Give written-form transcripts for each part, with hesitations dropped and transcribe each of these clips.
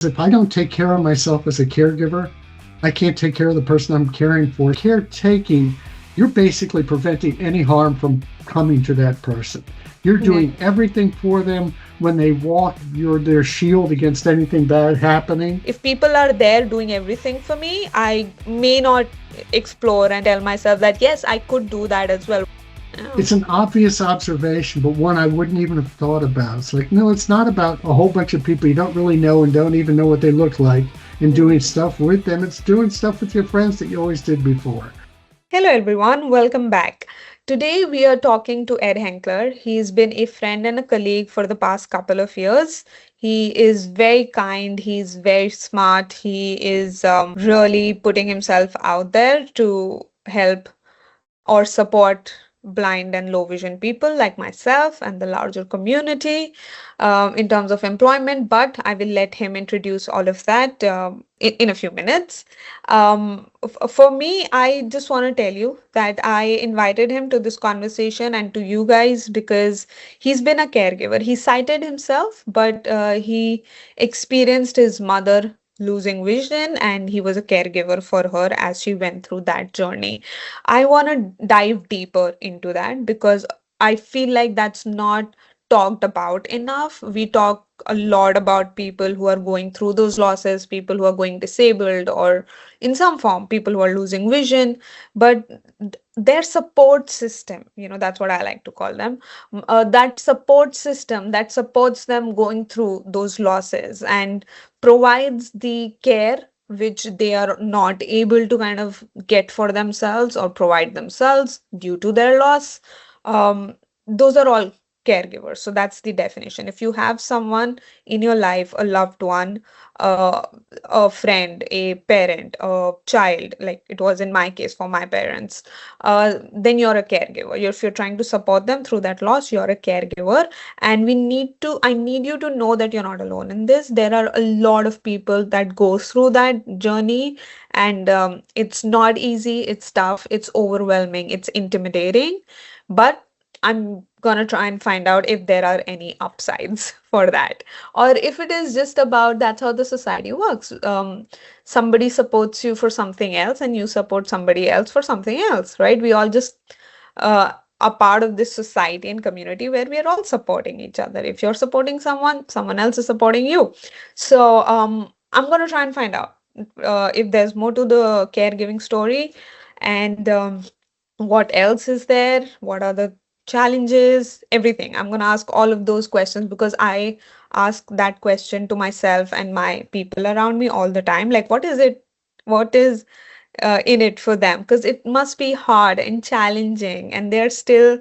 If I don't take care of myself as a caregiver, I can't take care of the person I'm caring for. Caretaking, you're basically preventing any harm from coming to that person. You're doing everything for them. When they walk, you're their shield against anything bad happening. If people are there doing everything for me, I may not explore and tell myself that, yes, I could do that as well. Yeah. It's an obvious observation, but one I wouldn't even have thought about. It's like, no, it's not about a whole bunch of people you don't really know and don't even know what they look like and doing stuff with them. It's doing stuff with your friends that you always did before. Hello, everyone. Welcome back. Today, we are talking to Ed Henkler. He's been a friend and a colleague for the past couple of years. He is very kind, he's very smart, he is really putting himself out there to help or support blind and low vision people like myself and the larger community in terms of employment. But I will let him introduce all of that in a few minutes. For me, I just want to tell you that I invited him to this conversation and to you guys because he's been a caregiver. He cited himself, but he experienced his mother losing vision and he was a caregiver for her as she went through that journey. I want to dive deeper into that because I feel like that's not talked about enough. We talk a lot about people who are going through those losses, people who are going disabled, or in some form, people who are losing vision, but their support system, that's what I like to call them, that support system that supports them going through those losses and provides the care which they are not able to kind of get for themselves or provide themselves due to their loss. Those are all caregivers. So that's the definition. If you have someone in your life, a loved one, uh, a friend, a parent, a child, like it was in my case for my parents, then you're a caregiver. If you're trying to support them through that loss, you're a caregiver. And I need you to know that you're not alone in this. There are a lot of people that go through that journey, and it's not easy, it's tough, it's overwhelming, it's intimidating. But I'm gonna try and find out if there are any upsides for that, or if it is just about that's how the society works. Somebody supports you for something else, and you support somebody else for something else, right? We all just are part of this society and community where we are all supporting each other. If you're supporting someone, someone else is supporting you. So I'm gonna try and find out if there's more to the caregiving story, and what else is there, what are the challenges, everything. I'm going to ask all of those questions because I ask that question to myself and my people around me all the time. Like, what is in it for them? Because it must be hard and challenging, and they're still,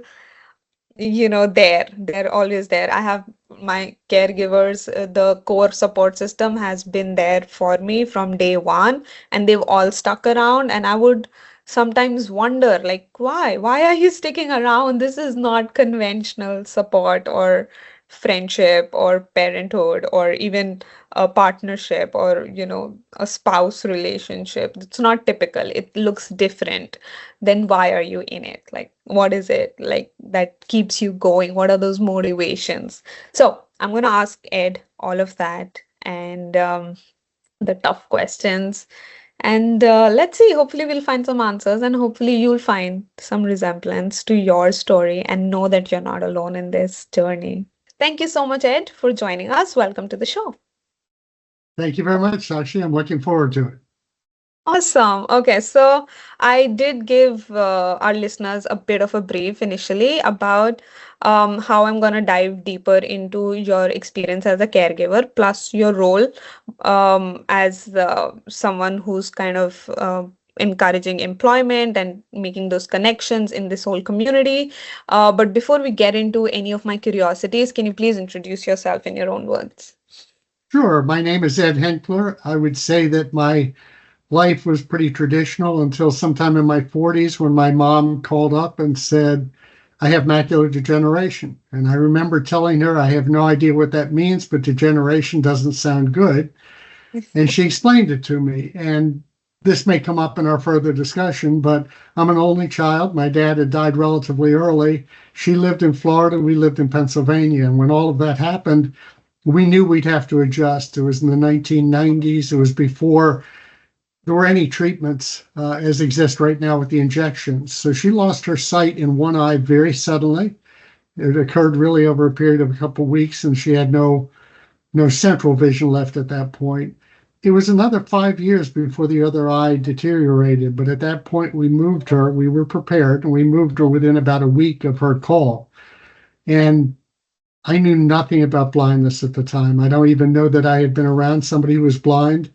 they're always there. I have my caregivers, the core support system has been there for me from day one, and they've all stuck around. And I would sometimes wonder, like, why are you sticking around? This is not conventional support or friendship or parenthood or even a partnership or a spouse relationship. It's not typical, it looks different. Then why are you in it? Like, what is it like that keeps you going? What are those motivations? So I'm going to ask Ed all of that, and the tough questions. And let's see, hopefully, we'll find some answers, and hopefully, you'll find some resemblance to your story and know that you're not alone in this journey. Thank you so much, Ed, for joining us. Welcome to the show. Thank you very much, Sakshi. I'm looking forward to it. Awesome. Okay, so I did give our listeners a bit of a brief initially about how I'm going to dive deeper into your experience as a caregiver, plus your role as someone who's kind of encouraging employment and making those connections in this whole community. But before we get into any of my curiosities, can you please introduce yourself in your own words? Sure. My name is Ed Henkler. I would say that my life was pretty traditional until sometime in my 40s when my mom called up and said, I have macular degeneration. And I remember telling her, I have no idea what that means, but degeneration doesn't sound good. And she explained it to me. And this may come up in our further discussion, but I'm an only child. My dad had died relatively early. She lived in Florida. We lived in Pennsylvania. And when all of that happened, we knew we'd have to adjust. It was in the 1990s. It was before there were any treatments as exist right now with the injections. So she lost her sight in one eye very suddenly. It occurred really over a period of a couple of weeks, and she had no central vision left at that point. It was another 5 years before the other eye deteriorated, but at that point we moved her. We were prepared, and we moved her within about a week of her call. And I knew nothing about blindness at the time. I don't even know that I had been around somebody who was blind.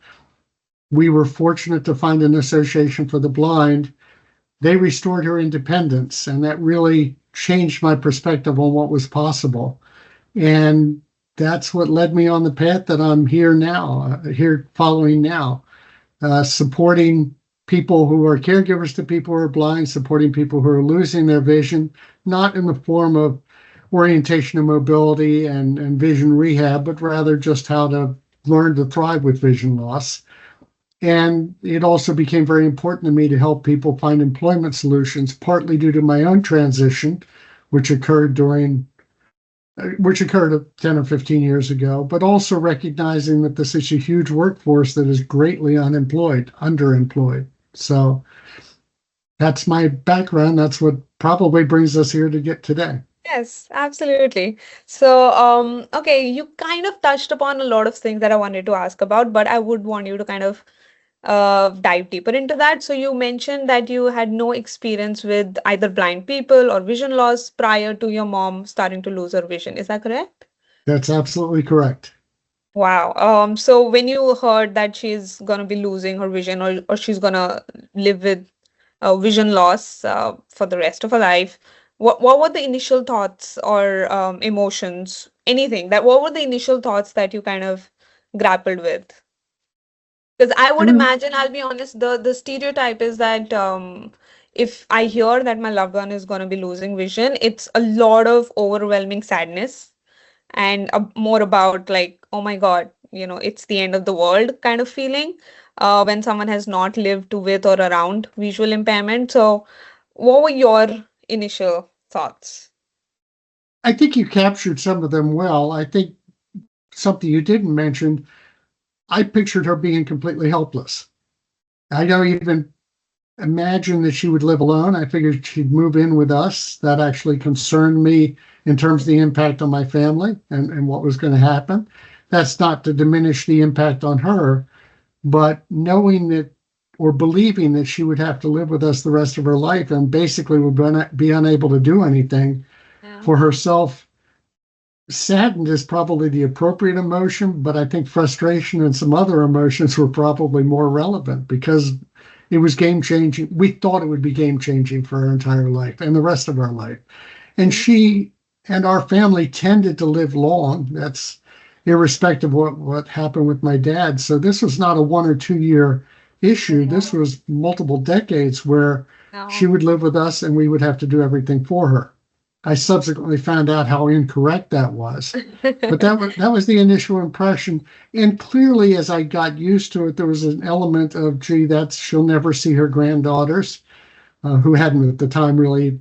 We were fortunate to find an association for the blind. They restored her independence, and that really changed my perspective on what was possible. And that's what led me on the path that I'm here now, here following now, supporting people who are caregivers to people who are blind, supporting people who are losing their vision, not in the form of orientation and mobility and vision rehab, but rather just how to learn to thrive with vision loss. And it also became very important to me to help people find employment solutions, partly due to my own transition, which occurred during which occurred 10 or 15 years ago, but also recognizing that this is a huge workforce that is greatly unemployed, underemployed. So that's my background. That's what probably brings us here to get today. Yes, absolutely. So, okay, you kind of touched upon a lot of things that I wanted to ask about, but I would want you to kind of dive deeper into that. So, you mentioned that you had no experience with either blind people or vision loss prior to your mom starting to lose her vision. Is that correct? That's absolutely correct. Wow. So when you heard that she's gonna be losing her vision or she's gonna live with vision loss for the rest of her life, what were the initial thoughts or emotions, anything that what were the initial thoughts that you kind of grappled with? Because I I would mean, imagine, I'll be honest, the stereotype is that if I hear that my loved one is gonna be losing vision, it's a lot of overwhelming sadness and more about like, oh my God, it's the end of the world kind of feeling when someone has not lived with or around visual impairment. So, what were your initial thoughts? I think you captured some of them well. I think something you didn't mention, I pictured her being completely helpless. I don't even imagine that she would live alone. I figured she'd move in with us. That actually concerned me in terms of the impact on my family and what was going to happen. That's not to diminish the impact on her, but knowing that or believing that she would have to live with us the rest of her life and basically would be unable to do anything Yeah. for herself. Saddened is probably the appropriate emotion, but I think frustration and some other emotions were probably more relevant because it was game changing. We thought it would be game changing for our entire life and the rest of our life. And Mhm. she and our family tended to live long. That's irrespective of what happened with my dad. So this was not a 1 or 2 year issue. This Yeah. was multiple decades where she No. would live with us and we would have to do everything for her. I subsequently found out how incorrect that was. But that was the initial impression. And clearly, as I got used to it, there was an element of, gee, that's she'll never see her granddaughters, who hadn't at the time really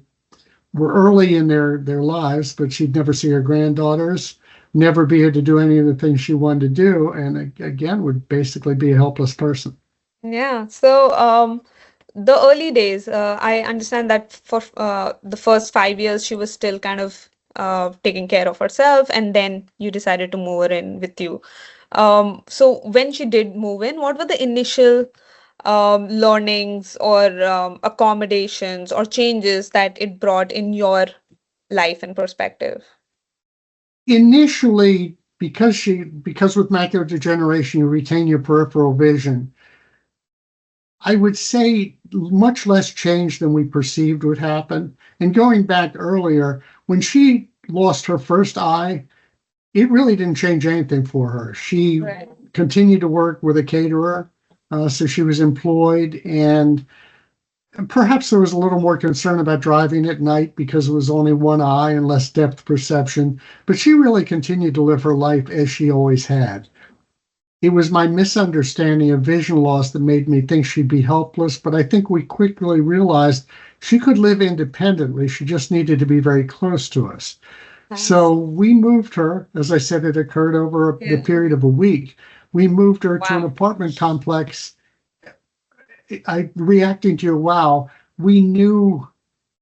were early in their lives, but she'd never see her granddaughters, never be able to do any of the things she wanted to do, and again would basically be a helpless person. Yeah. So, the early days, I understand that for the first 5 years, she was still kind of taking care of herself, and then you decided to move her in with you. So when she did move in, what were the initial learnings or accommodations or changes that it brought in your life and perspective? Initially, because with macular degeneration you retain your peripheral vision, I would say much less change than we perceived would happen. And going back earlier, when she lost her first eye, it really didn't change anything for her. She Right. continued to work with a caterer, so she was employed, and perhaps there was a little more concern about driving at night because it was only one eye and less depth perception. But she really continued to live her life as she always had. It was my misunderstanding of vision loss that made me think she'd be helpless, but I think we quickly realized she could live independently. She just needed to be very close to us. So Nice. we moved her, as I said, it occurred over the Yeah. period of a week. We moved her to an Wow. apartment complex. I reacting to your wow, we knew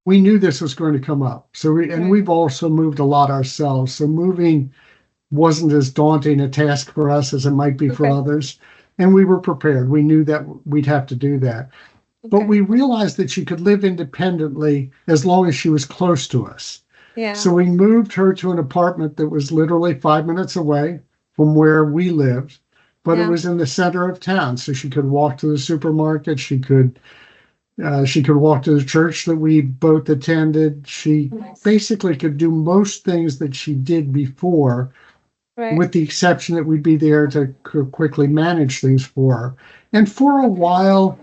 we knew this was going to come up. And Right. we've also moved a lot ourselves. So moving wasn't as daunting a task for us as it might be for Okay. others. And we were prepared. We knew that we'd have to do that. But Okay. we realized that she could live independently as long as she was close to us. Yeah. So we moved her to an apartment that was literally 5 minutes away from where we lived, but it Yeah. was in the center of town. So she could walk to the supermarket. She could walk to the church that we both attended. She Nice. basically could do most things that she did before, Right. with the exception that we'd be there to quickly manage things for her. And for a Okay. while,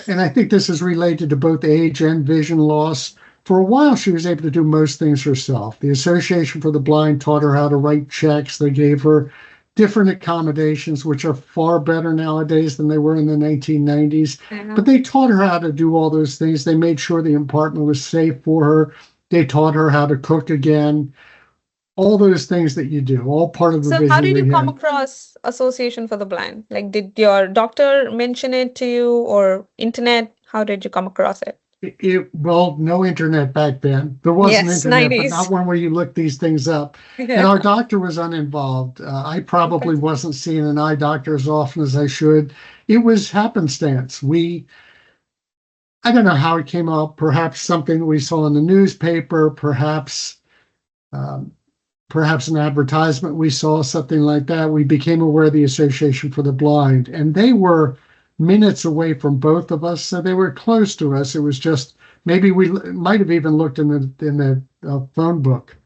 and I think this is related to both age and vision loss. For a while, she was able to do most things herself. The Association for the Blind taught her how to write checks. They gave her different accommodations, which are far better nowadays than they were in the 1990s. Yeah. But they taught her how to do all those things. They made sure the apartment was safe for her. They taught her how to cook again. All those things that you do, all part of the So how vision did you come rehab. across Association for the Blind? Like, did your doctor mention it to you or internet? How did you come across it? Well, no internet back then. There was an Yes, internet, but not 90s. one where you look these things up. And Yeah. our doctor was uninvolved. I Okay. probably wasn't seeing an eye doctor as often as I should. It was happenstance. I don't know how it came up. Perhaps something we saw in the newspaper, um, perhaps an advertisement we saw, something like that. We became aware of the Association for the Blind, and they were minutes away from both of us, so they were close to us. It was just maybe we might have even looked in the phone book,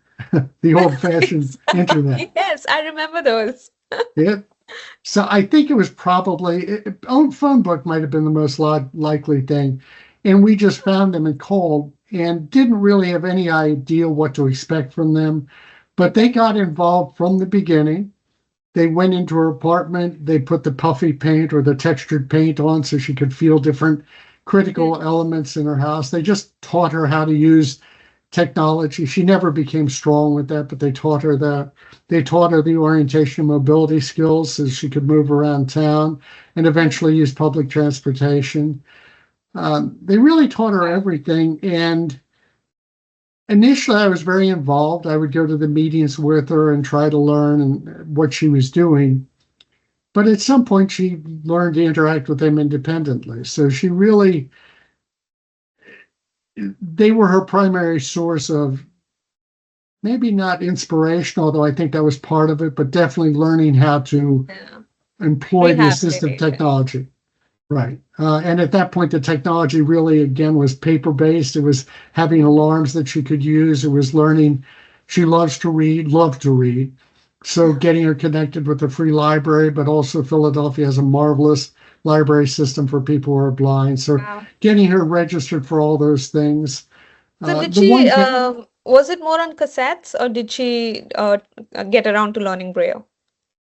the old-fashioned Nice. internet. Yes, I remember those. Yeah. So I think it was probably own phone book might have been the most likely thing, and we just found them and called and didn't really have any idea what to expect from them, but they Okay. got involved from the beginning. They went into her apartment. They put the puffy paint or the textured paint on so she could feel different Yeah. critical elements in her house. They just taught her how to use technology. She never became strong with that, but they taught her that. They taught her the orientation and mobility skills so she could move around town and Right. eventually use public transportation. They really taught her Wow. everything. And initially, I was very involved. I would go to the meetings with her and try to learn what she was doing. But at some point, she learned to interact with them independently. So they were her primary source of maybe not inspiration, although I think that was part of it, but definitely learning how to Yeah. employ the assistive Rehabilitation. technology. Right. And at that point, the technology really, again, was paper based. It was having Yeah. alarms that she could use. It was learning. She loves to read, loved to read. So getting her connected with the free library, but also Philadelphia has a marvelous library system for people who are blind. So Wow. getting her registered for all those things. So did The she, one thing, was it more on cassettes or did she get around to learning Braille?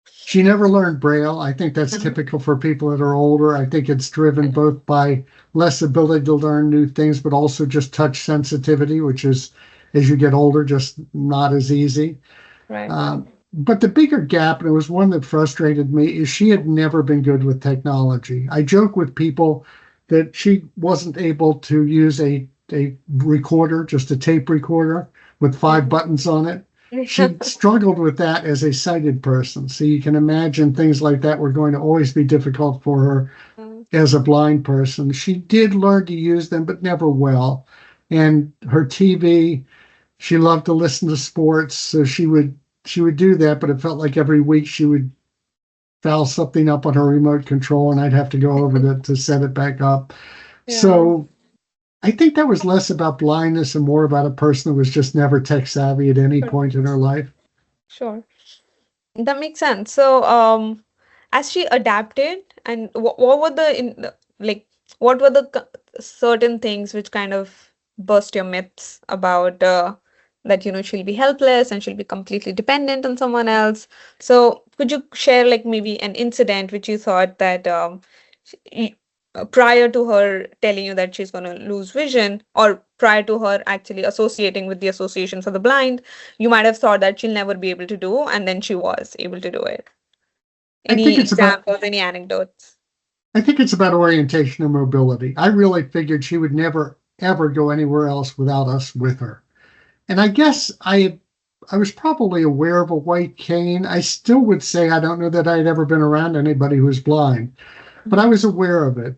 she never learned Braille. I think that's Mhm. typical for people that are older. I think it's driven both by less ability to learn new things, but also just touch sensitivity, which is, as you get older, just not as easy. Right. But the bigger gap, and it was one that frustrated me, is she had never been good with technology. I joke with people that she wasn't able to use a recorder, just a tape recorder with five Mhm. buttons on it. She struggled with that as a sighted person. So you can imagine things like that were going to always be difficult for her Mm. as a blind person. She did learn to use them, but never well. And her TV, she loved to listen to sports, so she would do that, but it felt like every week she would foul something up on her remote control and I'd have to go over to set it back up. Yeah. So I think that was less about blindness and more about a person that was just never tech savvy at any Sure. point in her life. Sure. That makes sense. So, as she adapted, and what were like, what were the certain things which kind of burst your myths about that, she'll be helpless and she'll be completely dependent on someone else. So, could you share like maybe an incident which you thought that prior to her telling you that she's going to lose vision, or prior to her actually associating with the Association for the Blind, you might have thought that she'll never be able to do, and then she was able to do it. I think Any it's about examples, any anecdotes? I think it's about orientation and mobility. I really figured she would never ever go anywhere else without us with her. And I guess I was probably aware of a white cane. I still would say I don't know that I'd ever been around anybody who was blind, but I was aware of it.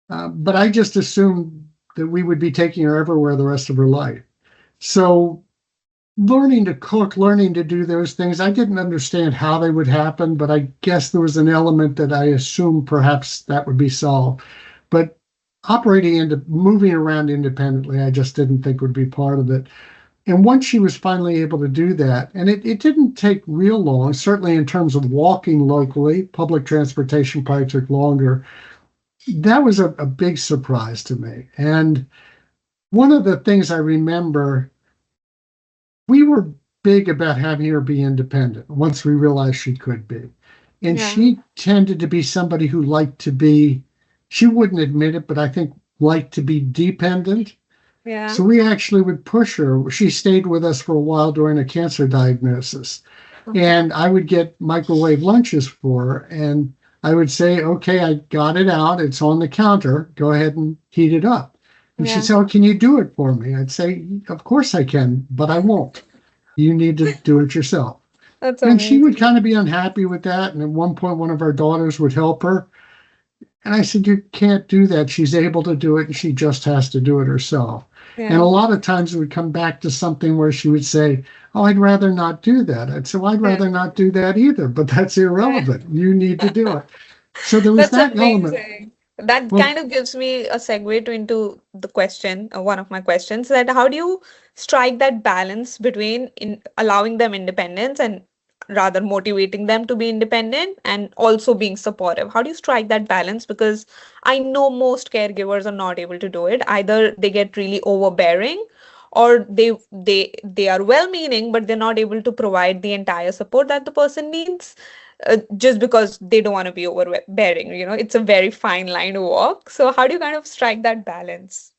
But I just assumed that we would be taking her everywhere the rest of her life. So learning to cook, learning to do those things, I didn't understand how they would happen, but I guess there was an element that I assumed perhaps that would be solved. But operating into moving around independently, I just didn't think would be part of it. And once she was finally able to do that, and it didn't take real long, certainly in terms of walking locally, public transportation probably took longer. That was a big surprise to me. And one of the things I remember, we were big about having her be independent once we realized she could be. And Yeah, she tended to be somebody who liked to be, she wouldn't admit it, but I think liked to be dependent. yeah. So we actually would push her. She stayed with us for a while during a cancer diagnosis. Okay. And I would get microwave lunches for her. And I would say, okay, I got it out. It's on the counter. Go ahead and heat it up. And she'd Yeah, say, oh, can you do it for me? I'd say, of course I can, but I won't. You need to do it yourself. that's And she would amazing. kind of be unhappy with that. And at one point, one of our daughters would help her. And I said, you can't do that. She's able to do it and she just has to do it herself. And a Yeah, lot of times it would come back to something where she would say, oh, I'd rather not do that. I'd say, well, I'd yeah, rather not do that either, but that's yeah. irrelevant. You need to do it. So there was That's that element. amazing. That Well, kind of gives me a segue to into the question, one of my questions, that how do you strike that balance between in allowing them independence and rather motivating them to be independent and also being supportive? How do you strike that balance? Because I know most caregivers are not able to do it. Either they get really overbearing, or they are well meaning but they're not able to provide the entire support that the person needs, just because they don't want to be overbearing. It's a very fine line to walk. So how do you kind of strike that balance?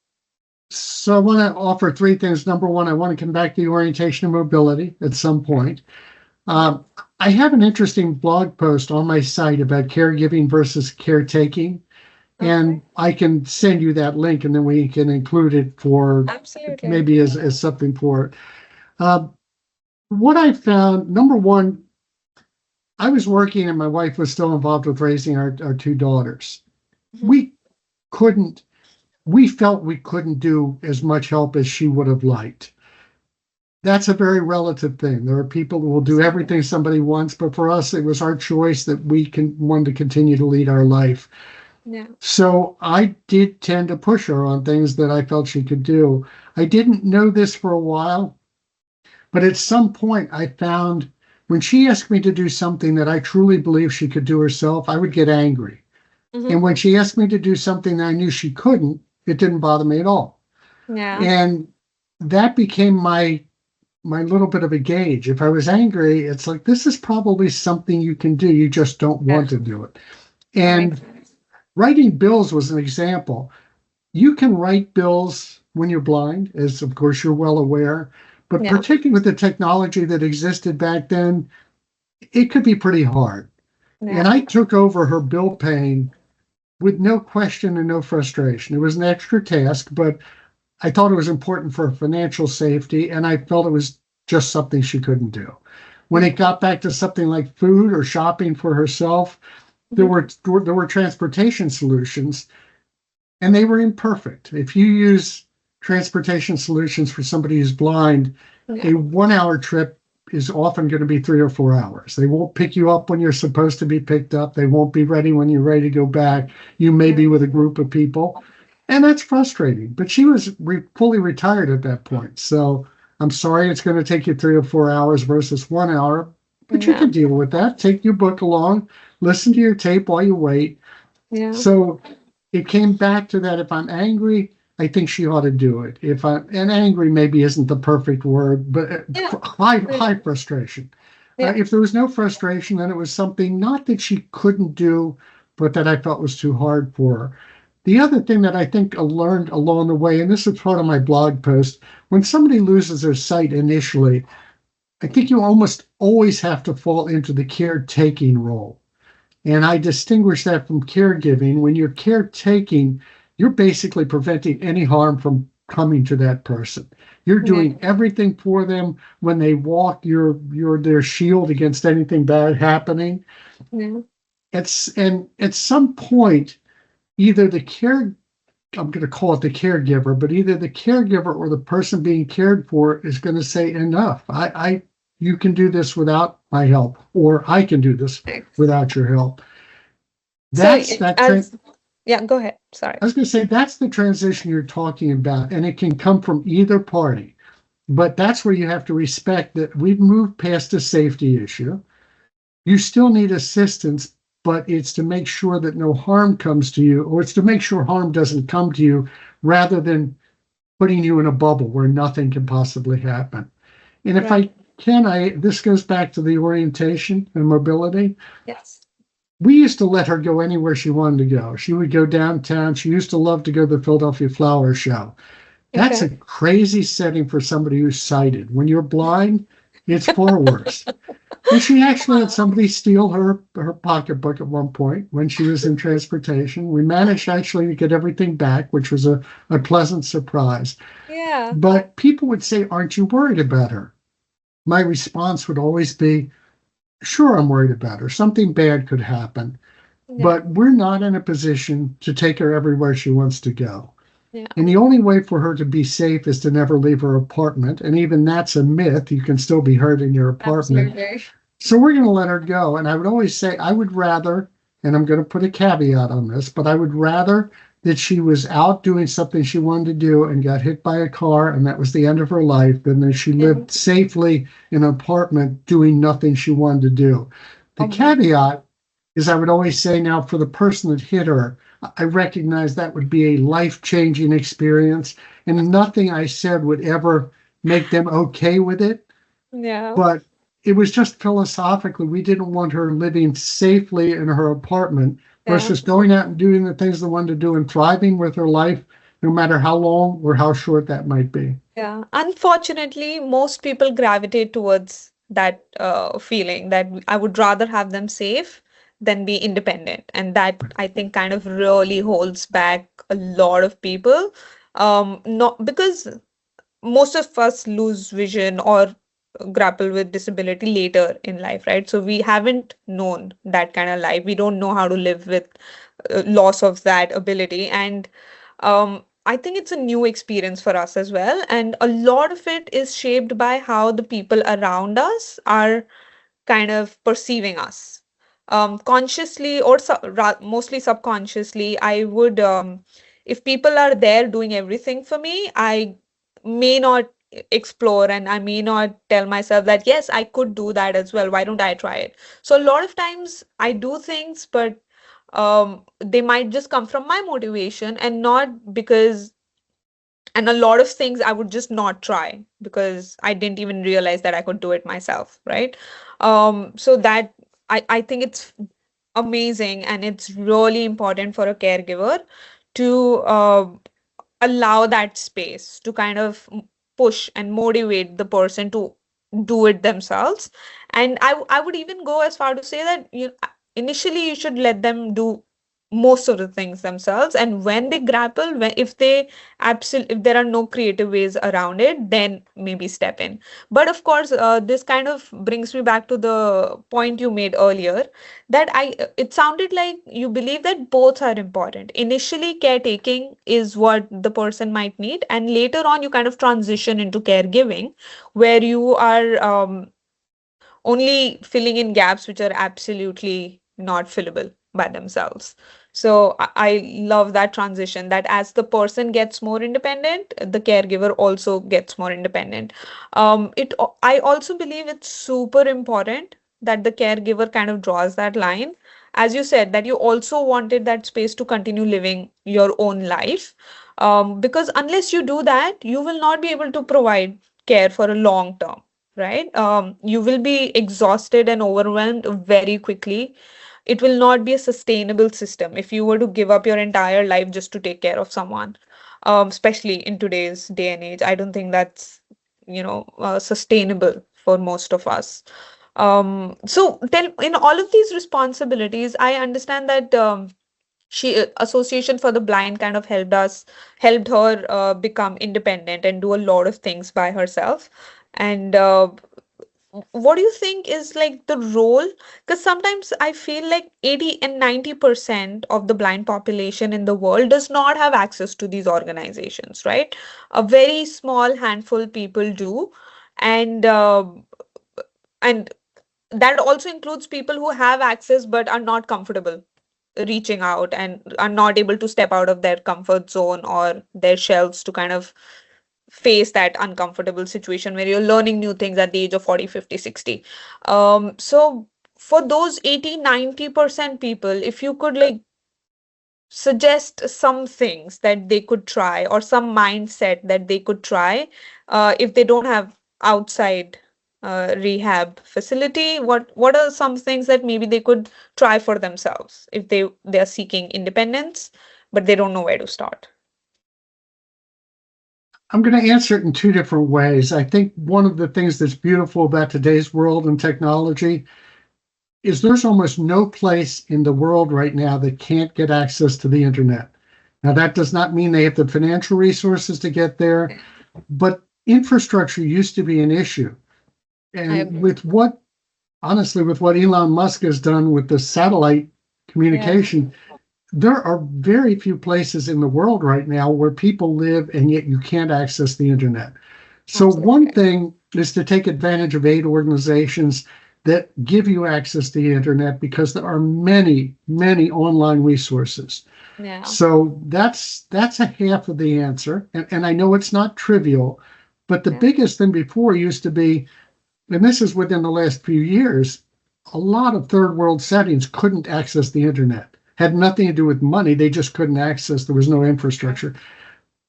so I want to offer three things. Number one, I want to come back to the orientation and mobility at some point. Um, I have an interesting blog post on my site about caregiving versus caretaking. And Okay. I can send you that link and then we can include it for Absolutely. maybe as something for it. Uh, what I found, number one, I was working and my wife was still involved with raising our two daughters. Mhm. We couldn't, we felt we couldn't do as much help as she would have liked. That's a very relative thing. There are people who will do Absolutely. everything somebody wants, but for us, it was our choice that we can want to continue to lead our life. Yeah. So I did tend to push her on things that I felt she could do. I didn't know this for a while, but at some point I found when she asked me to do something that I truly believed she could do herself, I would get angry. Hmm. And when she asked me to do something that I knew she couldn't, it didn't bother me at all. Yeah. And that became my little bit of a gauge. If I was angry, it's like this is probably something you can do. You just don't Yeah. want to do it. That makes And sense. writing bills was an example. You can write bills when you're blind, as of course you're well aware, but Yeah. particularly with the technology that existed back then, it could be pretty hard. And Yeah. I took over her bill paying with no question and no frustration. It was an extra task, but I thought it was important for financial safety, and I felt it was just something she couldn't do. When it got back to something like food or shopping for herself, there Hmm. were there were transportation solutions and they were imperfect. If you use transportation solutions for somebody who's blind, Yeah. a 1 hour trip is often going to be 3 or 4 hours. They won't pick you up when you're supposed to be picked up. They won't be ready when you're ready to go back. You may Yeah. be with a group of people. And that's frustrating. But she was fully retired at that point. So I'm sorry it's going to take you 3 or 4 hours versus 1 hour, but you Yeah. can deal with that. Take your book along, listen to your tape while you wait. Yeah. So it came back to that. If I'm angry, I think she ought to do it. If I and angry maybe isn't the perfect word, but Yeah. high Really. frustration. Yeah. If there was no frustration, then it was something not that she couldn't do, but that I felt was too hard for her. The other thing that I think I learned along the way, and this is part of my blog post, when somebody loses their sight initially, I think you almost always have to fall into the caretaking role. And I distinguish that from caregiving. When you're caretaking, you're basically preventing any harm from coming to that person. You're Yeah. doing everything for them. When they walk, you're their shield against anything bad happening. Yeah. And at some point, either the care I'm going to call it the caregiver, but either the caregiver or the person being cared for is going to say enough. You can do this without my help, or I can do this Thanks. without your help. So, That's that as yeah, go ahead. Sorry. I was going to say that's the transition you're talking about, and it can come from either party. But that's where you have to respect that we've moved past a safety issue. You still need assistance, but it's to make sure that no harm comes to you, or it's to make sure harm doesn't come to you rather than putting you in a bubble where nothing can possibly happen. And if Right. I can, this goes back to the orientation and mobility. Yes. We used to let her go anywhere she wanted to go. She would go downtown. She used to love to go to the Philadelphia Flower Show. That's Okay. a crazy setting for somebody who's sighted. When you're blind, it's far worse. And she actually had somebody steal her pocketbook at one point when she was in transportation. We managed actually to get everything back, which was a pleasant surprise. Yeah. But people would say, "Aren't you worried about her?" My response would always be, "Sure, I'm worried about her. Something bad could happen, Yeah. but we're not in a position to take her everywhere she wants to go." Yeah. And the only way for her to be safe is to never leave her apartment. And even that's a myth. You can still be hurt in your apartment. Absolutely. So we're going to let her go. And I would always say, I would rather, and I'm going to put a caveat on this, but I would rather that she was out doing something she wanted to do and got hit by a car and that was the end of her life than that she Yeah. lived safely in an apartment doing nothing she wanted to do. The Obviously. caveat is I would always say now for the person that hit her, I recognize that would be a life changing experience and nothing I said would ever make them okay with it. Yeah. But it was just philosophically, we didn't want her living safely in her apartment Yeah. versus going out and doing the things they wanted to do and thriving with her life, no matter how long or how short that might be. Yeah. Unfortunately, most people gravitate towards that feeling that I would rather have them safe than be independent. And that I think kind of really holds back a lot of people. Not because most of us lose vision or grapple with disability later in life, right? So we haven't known that kind of life. We don't know how to live with loss of that ability. And I think it's a new experience for us as well. And a lot of it is shaped by how the people around us are kind of perceiving us. Consciously or mostly subconsciously, I would, if people are there doing everything for me, I may not explore and I may not tell myself that, yes, I could do that as well. Why don't I try it? So a lot of times I do things, but they might just come from my motivation and not because and a lot of things I would just not try because I didn't even realize that I could do it myself, right? So that I think it's amazing and it's really important for a caregiver to allow that space to kind of push and motivate the person to do it themselves. And I would even go as far to say that initially you should let them do most of the things themselves, and when they grapple, if they absolutely, if there are no creative ways around it, then maybe step in. But of course, this kind of brings me back to the point you made earlier, that it sounded like you believe that both are important. Initially caretaking is what the person might need, and later on you kind of transition into caregiving, where you are only filling in gaps which are absolutely not fillable by themselves. So I love that transition, that as the person gets more independent, the caregiver also gets more independent. I also believe it's super important that the caregiver kind of draws that line. As you said, that you also wanted that space to continue living your own life. Because unless you do that, you will not be able to provide care for a long term, right? You will be exhausted and overwhelmed very quickly. it will not be a sustainable system if you were to give up your entire life just to take care of someone, especially in today's day and age. I don't think that's, sustainable for most of us. So then in all of these responsibilities, I understand that she Association for the Blind kind of helped her become independent and do a lot of things by herself. And what do you think is like the role? Because sometimes I feel like 80 and 90% of the blind population in the world does not have access to these organizations, right? A very small handful people do. And uh, and that also includes people who have access but are not comfortable reaching out and are not able to step out of their comfort zone or their shells to kind of face that uncomfortable situation where you're learning new things at the age of 40, 50, 60. So for those 80, 90% people, if you could like suggest some things that they could try or some mindset that they could try if they don't have outside rehab facility, what are some things that maybe they could try for themselves if they are seeking independence but they don't know where to start? I'm going to answer it in two different ways. I think one of the things that's beautiful about today's world and technology is there's almost no place in the world right now that can't get access to the internet. Now, that does not mean they have the financial resources to get there, but infrastructure used to be an issue. I And agree. honestly, with what Elon Musk has done with the satellite Yeah. communication, there are very few places in the world right now where people live and yet you can't access the internet. So, one Absolutely. thing is to take advantage of aid organizations that give you access to the internet because there are many, many online resources. Yeah. So that's a half of the answer. And I know it's not trivial, but the Yeah. biggest thing before used to be, and this is within the last few years, a lot of third world settings couldn't access the internet. Had nothing to do with money, they just couldn't access, there was no infrastructure.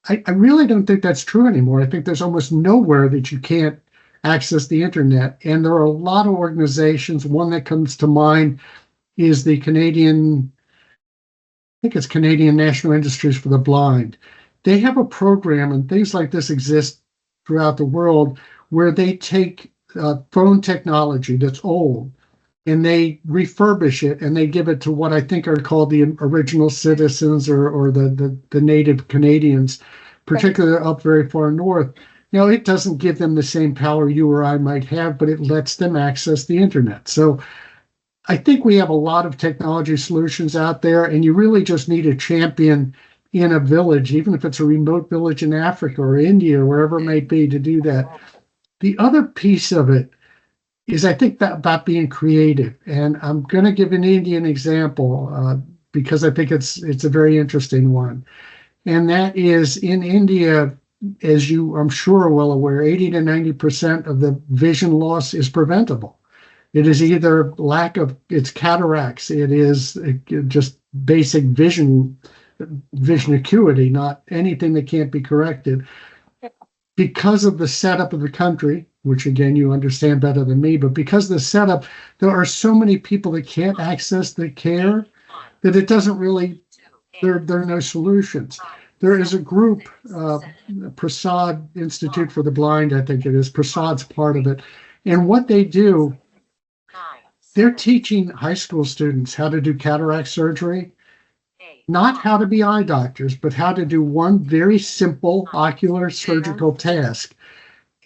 I really don't think that's true anymore. I think there's almost nowhere that you can't access the internet. And there are a lot of organizations. One that comes to mind is the Canadian, I think it's Canadian National Industries for the Blind. They have a program, and things like this exist throughout the world, where they take phone technology that's old and they refurbish it and they give it to what I think are called the original citizens or the native Canadians, Right. particularly up very far north. Now, it doesn't give them the same power you or I might have, but it lets them access the internet. So I think we have a lot of technology solutions out there, and you really just need a champion in a village, even if it's a remote village in Africa or India or wherever it may be, to do that. The other piece of it is I think that about being creative. And I'm going to give an Indian example because I think it's a very interesting one. And that is in India, as you I'm sure are well aware, 80 to 90% of the vision loss is preventable. It is either lack of it's cataracts, it is just basic vision acuity, not anything that can't be corrected because of the setup of the country, which again you understand better than me, but because of the setup, there are so many people that can't access the care that it doesn't really, there are no solutions. There is a group, Prasad Institute for the Blind, I think it is. Prasad's part of it. And what they do, they're teaching high school students how to do cataract surgery, not how to be eye doctors, but how to do one very simple ocular Yeah. surgical task,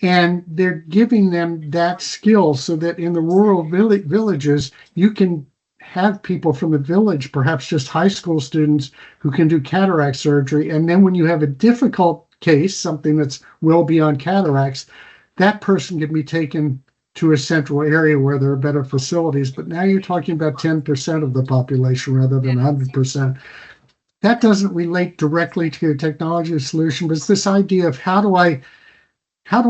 and they're giving them that skill so that in the rural villages you can have people from the village, perhaps just high school students, who can do cataract surgery. And then when you have a difficult case, something that's well beyond cataracts, that person can be taken to a central area where there are better facilities. But now you're talking about 10% of the population rather than 100%. That doesn't relate directly to your technology solution, but it's this idea of how do I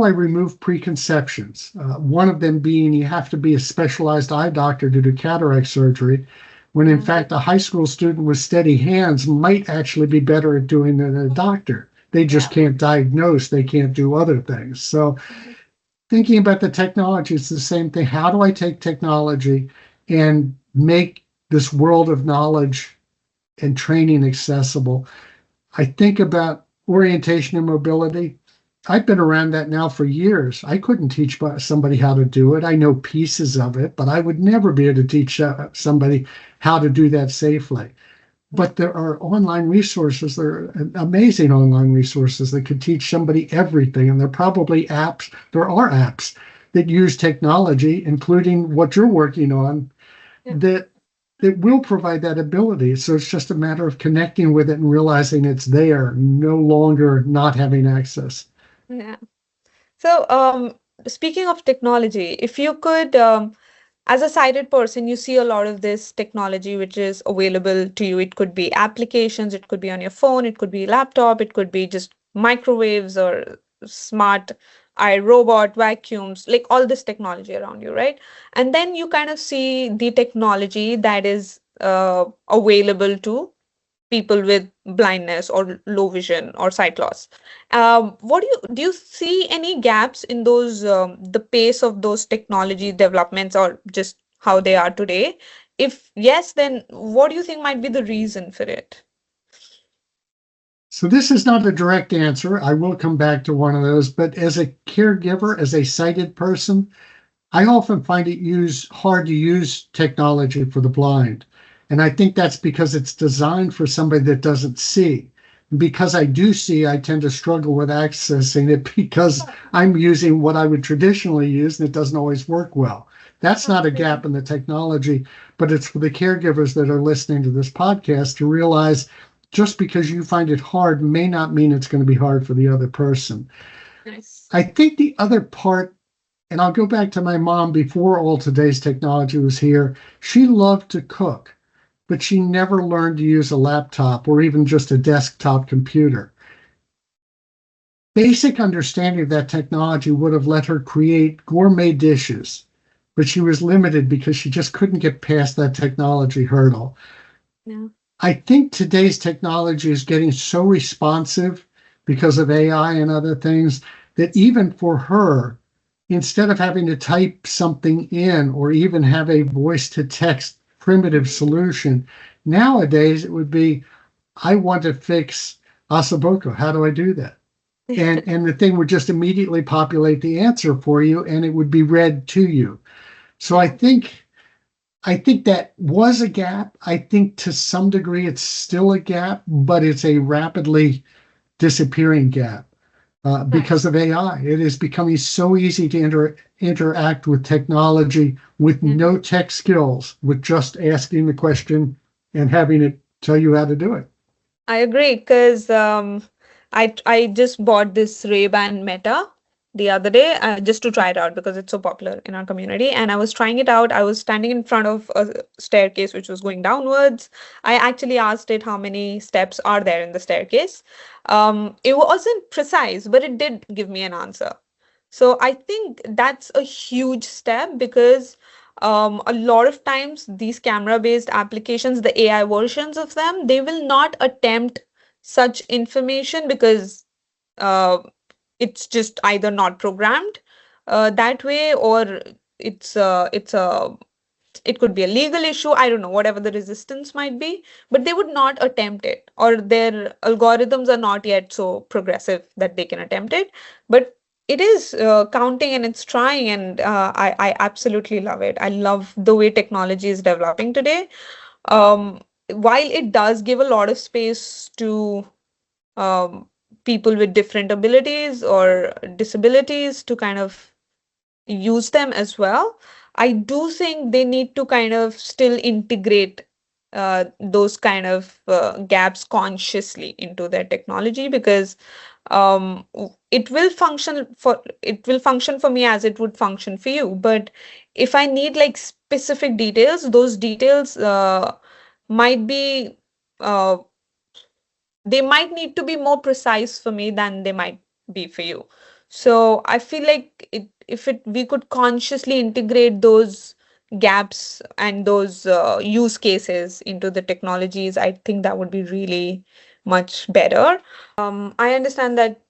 remove preconceptions? One of them being you have to be a specialized eye doctor to do cataract surgery, when in Yeah. fact a high school student with steady hands might actually be better at doing than a doctor. They just can't diagnose, they can't do other things. So thinking about the technology, it's the same thing. How do I take technology and make this world of knowledge and training accessible. I think about orientation and mobility. I've been around that now for years. I couldn't teach somebody how to do it. I know pieces of it, but I would never be able to teach somebody how to do that safely. But there are online resources, there are amazing online resources that could teach somebody everything. And there are probably apps, there are apps that use technology, including what you're working on, Yeah. that will provide that ability. So it's just a matter of connecting with it and realizing it's there, no longer not having access. Yeah. So, speaking of technology, if you could, as a sighted person, you see a lot of this technology which is available to you. It could be applications, it could be on your phone, it could be laptop, it could be just microwaves or smart iRobot vacuums, like all this technology around you, right? And then you kind of see the technology that is available to people with blindness or low vision or sight loss. What do you see any gaps in those the pace of those technology developments or just how they are today? If yes, then what do you think might be the reason for it? So this is not a direct answer. I will come back to one of those, but as a caregiver, as a sighted person, I often find it hard to use technology for the blind. And I think that's because it's designed for somebody that doesn't see. And because I do see, I tend to struggle with accessing it because I'm using what I would traditionally use and it doesn't always work well. That's not a gap in the technology, but it's for the caregivers that are listening to this podcast to realize just because you find it hard may not mean it's going to be hard for the other person. Nice. I think the other part, and I'll go back to my mom before all today's technology was here. She loved to cook, but she never learned to use a laptop or even just a desktop computer. Basic understanding of that technology would have let her create gourmet dishes, but she was limited because she just couldn't get past that technology hurdle. Yeah. I think today's technology is getting so responsive because of AI and other things that even for her, instead of having to type something in or even have a voice to text primitive solution, nowadays it would be, I want to fix Asaboco. How do I do that? And the thing would just immediately populate the answer for you and it would be read to you. So I think that was a gap. I think to some degree it's still a gap, but it's a rapidly disappearing gap because Nice. of AI. It is becoming so easy to interact with technology with Yeah. no tech skills, with just asking the question and having it tell you how to do it. I agree because I just bought this Ray-Ban Meta the other day just to try it out because it's so popular in our community. And I was trying it out. I was standing in front of a staircase which was going downwards. I actually asked it how many steps are there in the staircase. It wasn't precise, but it did give me an answer. So I think that's a huge step because a lot of times these camera-based applications, the AI versions of them, they will not attempt such information because uh, it's just either not programmed that way or it's a it could be a legal issue. I don't know, whatever the resistance might be, but they would not attempt it, or their algorithms are not yet so progressive that they can attempt it. But it is counting and it's trying, and I absolutely love it. I love the way technology is developing today. While it does give a lot of space to um, people with different abilities or disabilities to kind of use them as well. I do think they need to kind of still integrate those kind of gaps consciously into their technology because it will function for me as it would function for you. But if I need like specific details, those details might be uh, they might need to be more precise for me than they might be for you. So I feel like if it we could consciously integrate those gaps and those use cases into the technologies, I think that would be really much better. I understand that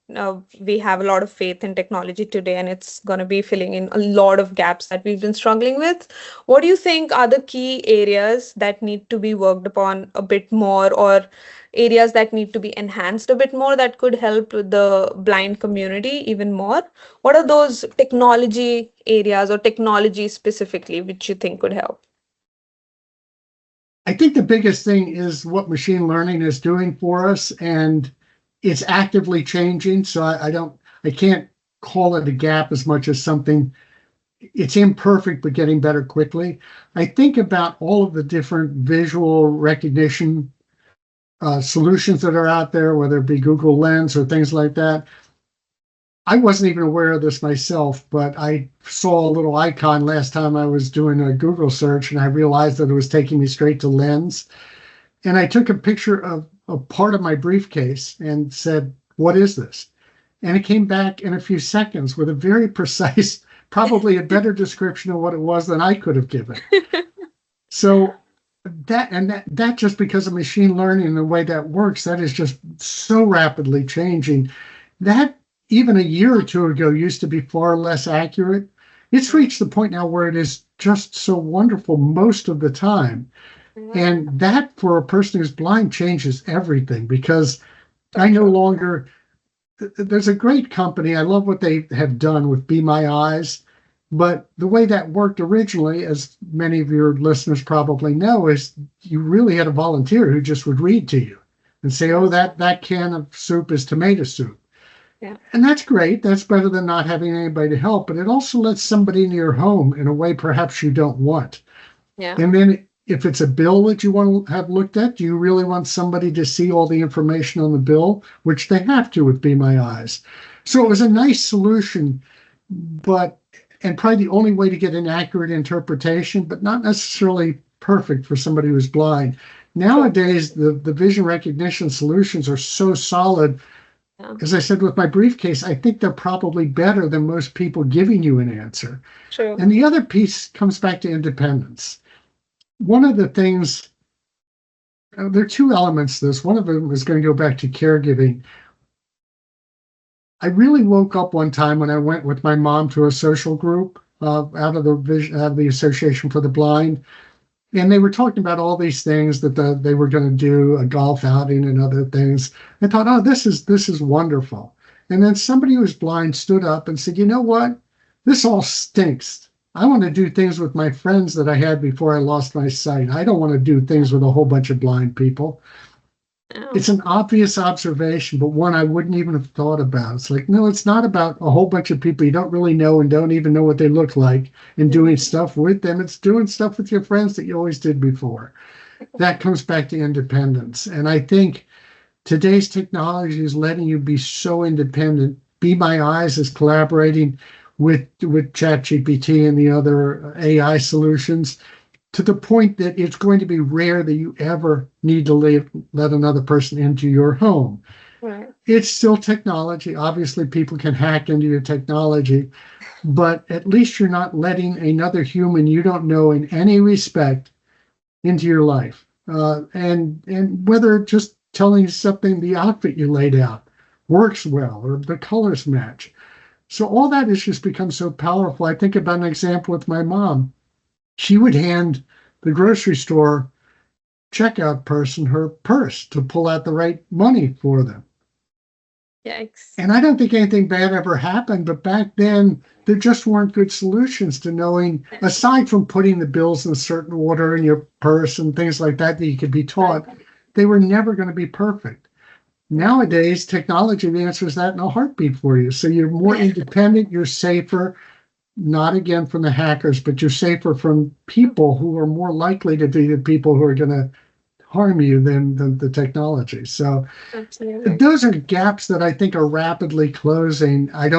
we have a lot of faith in technology today, and it's going to be filling in a lot of gaps that we've been struggling with. What do you think are the key areas that need to be worked upon a bit more, or areas that need to be enhanced a bit more that could help with the blind community even more? What are those technology areas or technology specifically which you think could help? I think the biggest thing is what machine learning is doing for us, and it's actively changing. So I can't call it a gap as much as something. It's imperfect, but getting better quickly. I think about all of the different visual recognition solutions that are out there, whether it be Google Lens or things like that. I wasn't even aware of this myself, but I saw a little icon last time I was doing a Google search, and I realized that it was taking me straight to Lens. And I took a picture of a part of my briefcase and said, "What is this?" And it came back in a few seconds with a very precise, probably a better description of what it was than I could have given. So that just because of machine learning and the way that works, that is just so rapidly changing. That even a year or two ago used to be far less accurate. It's reached the point now where it is just so wonderful most of the time. And that for a person who's blind changes everything, because I no longer, there's a great company. I love what they have done with Be My Eyes. But the way that worked originally, as many of your listeners probably know, is you really had a volunteer who just would read to you and say, "Oh, that can of soup is tomato soup." Yeah. And that's great. That's better than not having anybody to help. But it also lets somebody into your home in a way perhaps you don't want. Yeah. And then if it's a bill that you want to have looked at, do you really want somebody to see all the information on the bill, which they have to with Be My Eyes? So it was a nice solution, but and probably the only way to get an accurate interpretation, but not necessarily perfect for somebody who's blind. Nowadays, the vision recognition solutions are so solid. Yeah. As I said with my briefcase, I think they're probably better than most people giving you an answer. True. And the other piece comes back to independence. One of the things, there are two elements to this. One of them is going to go back to caregiving. I really woke up one time when I went with my mom to a social group out of the Association for the Blind, and they were talking about all these things that they were going to do, a golf outing and other things. I thought, oh, this is wonderful. And then somebody who was blind stood up and said, "You know what? This all stinks. I want to do things with my friends that I had before I lost my sight. I don't want to do things with a whole bunch of blind people." It's an obvious observation, but one I wouldn't even have thought about. It's like, no, it's not about a whole bunch of people you don't really know and don't even know what they look like and doing stuff with them. It's doing stuff with your friends that you always did before. That comes back to independence. And I think today's technology is letting you be so independent. Be My Eyes is collaborating with ChatGPT and the other AI solutions, to the point that it's going to be rare that you ever need to let another person into your home. Right. It's still technology. Obviously, people can hack into your technology, but at least you're not letting another human you don't know in any respect into your life. And whether just telling you something, the outfit you laid out works well or the colors match. So all that has just become so powerful. I think about an example with my mom. She would hand the grocery store checkout person her purse to pull out the right money for them. Yikes. And I don't think anything bad ever happened, but back then there just weren't good solutions to knowing, aside from putting the bills in a certain order in your purse and things like that you could be taught, they were never going to be perfect. Nowadays, technology answers that in a heartbeat for you. So you're more independent, you're safer, not again from the hackers, but you're safer from people who are more likely to be the people who are going to harm you than the technology. So Absolutely. those are gaps that I think are rapidly closing. I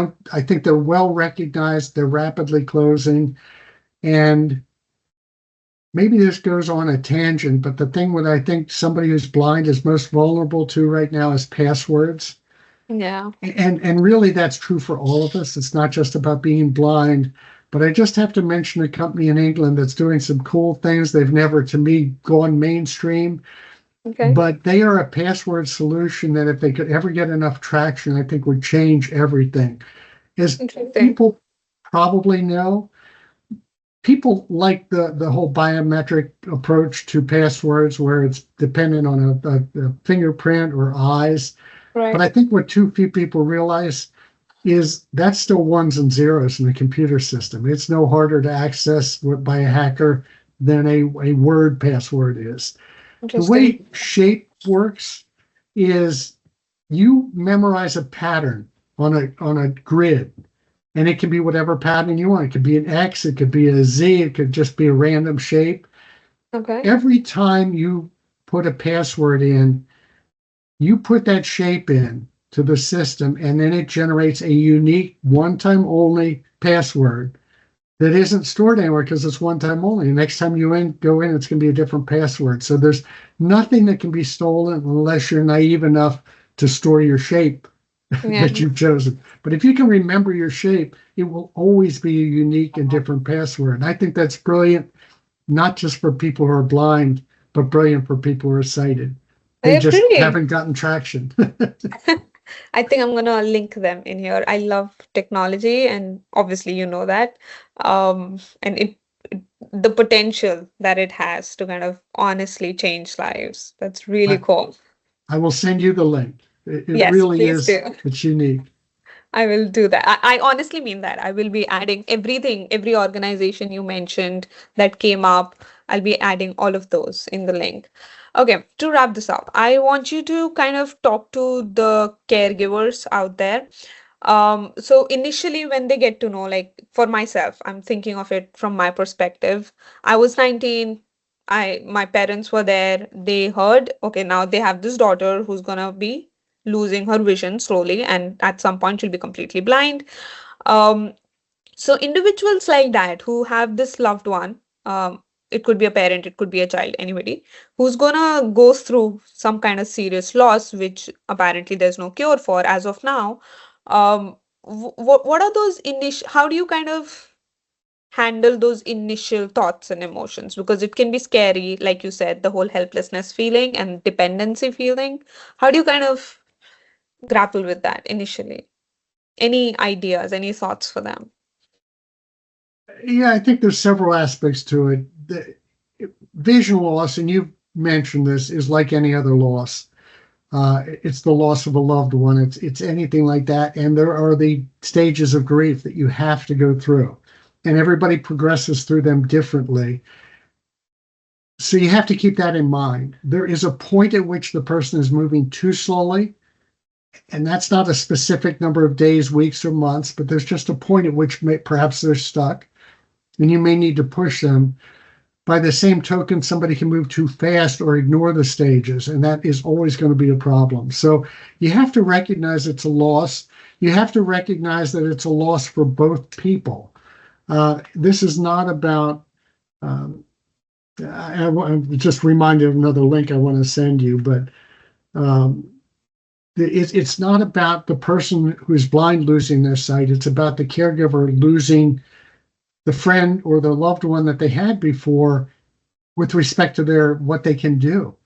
think they're well recognized. They're rapidly closing. And maybe this goes on a tangent, but the thing that I think somebody who's blind is most vulnerable to right now is passwords. Yeah. And really that's true for all of us. It's not just about being blind, but I just have to mention a company in England that's doing some cool things. They've never, to me, gone mainstream. Okay. but they are a password solution that if they could ever get enough traction, I think would change everything. As Interesting. people probably know, people like the whole biometric approach to passwords where it's dependent on a fingerprint or eyes. But Right. I think what too few people realize is that's still ones and zeros in the computer system. It's no harder to access by a hacker than a word password is. The Interesting. way shape works is you memorize a pattern on a grid, and it can be whatever pattern you want. It could be an X, it could be a Z, it could just be a random shape. Okay. Every time you put a password in, you put that shape in to the system, and then it generates a unique one-time only password that isn't stored anywhere because it's one time only. The next time you go in, it's going to be a different password. So there's nothing that can be stolen unless you're naive enough to store your shape Yeah. that you've chosen. But if you can remember your shape, it will always be a unique and different password. And I think that's brilliant, not just for people who are blind, but brilliant for people who are sighted. I They just agree. haven't gotten traction. I think I'm gonna link them in here. I love technology, and obviously, you know that. And the potential that it has to kind of honestly change lives. That's really I, cool. I will send you the link. It Yes, really please is, do. it's unique. I will do that. I honestly mean that. I will be adding everything, every organization you mentioned that came up. I'll be adding all of those in the link. Okay, to wrap this up, I want you to kind of talk to the caregivers out there. So initially when they get to know, like for myself, I'm thinking of it from my perspective. I was 19. My parents were there. They heard, okay, now they have this daughter who's gonna be losing her vision slowly, and at some point she'll be completely blind. Um, so individuals like that who have this loved one, it could be a parent, it could be a child, anybody who's gonna go through some kind of serious loss, which apparently there's no cure for as of now. What are those initial? How do you kind of handle those initial thoughts and emotions? Because it can be scary, like you said, the whole helplessness feeling and dependency feeling. How do you kind of grapple with that initially? Any ideas, any thoughts for them? Yeah, I think there's several aspects to it. The vision loss, and you've mentioned this, is like any other loss. It's the loss of a loved one. It's anything like that, and there are the stages of grief that you have to go through, and everybody progresses through them differently. So you have to keep that in mind. There is a point at which the person is moving too slowly, and that's not a specific number of days, weeks, or months, but there's just a point at which perhaps they're stuck, and you may need to push them. By the same token, somebody can move too fast or ignore the stages, and that is always going to be a problem. So you have to recognize it's a loss. You have to recognize that it's a loss for both people. This is not about, um, I'm just reminded of another link I want to send you, but um, it's not about the person who's blind losing their sight. It's about the caregiver losing the friend or the loved one that they had before with respect to their what they can do.